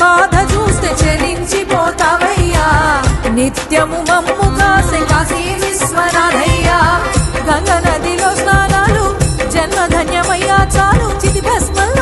బాధ చూస్తే చెలించిపోతావయ్యా నిత్యము మమ్ము కాసే కాశీ విశ్వనాథయ్యా గంగ నదిలో స్నానాలు జన్మధన్యమయ్యా చాలు చితి భస్మల్లో